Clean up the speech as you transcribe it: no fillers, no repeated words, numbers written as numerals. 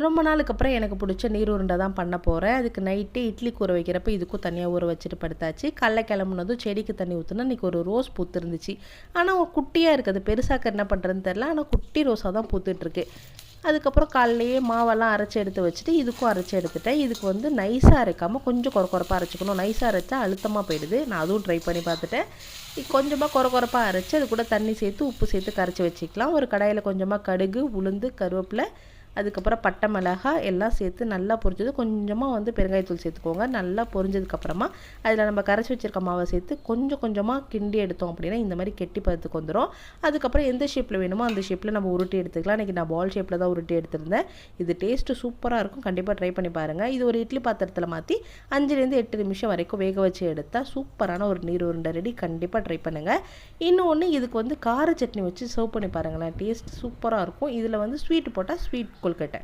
ரொம்ப நாளுக்கு அப்புறம் எனக்கு பிடிச்ச நீர் உருண்டை தான் பண்ண போகிறேன். அதுக்கு நைட்டே இட்லி ஊற வைக்கிறப்ப இதுக்கும் தனியாக ஊற வச்சுட்டு படுத்தாச்சு. காலைல கிளம்புனதும் செடிக்கு தண்ணி ஊற்றுனா இன்றைக்கி ஒரு ரோஸ் பூத்துருந்துச்சு. ஆனால் குட்டியாக இருக்குது, பெருசாக்க என்ன பண்ணுறதுன்னு தெரில. ஆனால் குட்டி ரோஸாக தான் பூத்துட்ருக்கு. அதுக்கப்புறம் காலையிலேயே மாவெல்லாம் அரைச்சி எடுத்து வச்சுட்டு இதுக்கும் அரைச்சி எடுத்துட்டேன். இதுக்கு வந்து நைஸாக அரைக்காமல் கொஞ்சம் கொரப்பாக அரைச்சிக்கணும். நைஸாக அரைச்சா அழுத்தமாக போயிடுது. நான் அதுவும் ட்ரை பண்ணி பார்த்துட்டேன். கொஞ்சமாக கொரப்பாக அரைச்சி அது கூட தண்ணி சேர்த்து உப்பு சேர்த்து கரைச்சி வச்சுக்கலாம். ஒரு கடாயில் கொஞ்சமாக கடுகு, உளுந்து, கருவேப்பிலை, அதுக்கப்புறம் பட்டை மிளகாய் எல்லாம் சேர்த்து நல்லா பொரிஞ்சது. கொஞ்சமாக வந்து பெருங்காயத்தூள் சேர்த்துக்கோங்க. நல்லா பொரிஞ்சதுக்கப்புறமா அதில் நம்ம கரைச்சி வச்சுருக்க மாவை சேர்த்து கொஞ்சம் கொஞ்சமாக கிண்டி எடுத்தோம் அப்படின்னா இந்த மாதிரி கெட்டி பதத்துக்கு வந்துடும். அதுக்கப்புறம் எந்த ஷேப்பில் வேணுமோ அந்த ஷேப்பில் நம்ம உருட்டி எடுத்துக்கலாம். இன்றைக்கி நான் பால் ஷேப்பில் தான் உருட்டி எடுத்திருந்தேன். இது டேஸ்ட்டு சூப்பராக இருக்கும். கண்டிப்பாக ட்ரை பண்ணி பாருங்கள். இது ஒரு இட்லி பாத்திரத்தில் மாற்றி 5லேருந்து 8 நிமிஷம் வரைக்கும் வேக வச்சு எடுத்தால் சூப்பரான ஒரு நீர் உருண்டை ரெடி. கண்டிப்பாக ட்ரை பண்ணுங்கள். இன்னொன்று, இதுக்கு வந்து கார சட்னி வச்சு சர்வ் பண்ணி பாருங்களேன். டேஸ்ட் சூப்பராக இருக்கும். இதில் வந்து ஸ்வீட் போட்டால் ஸ்வீட் கொழுக்கட்டை.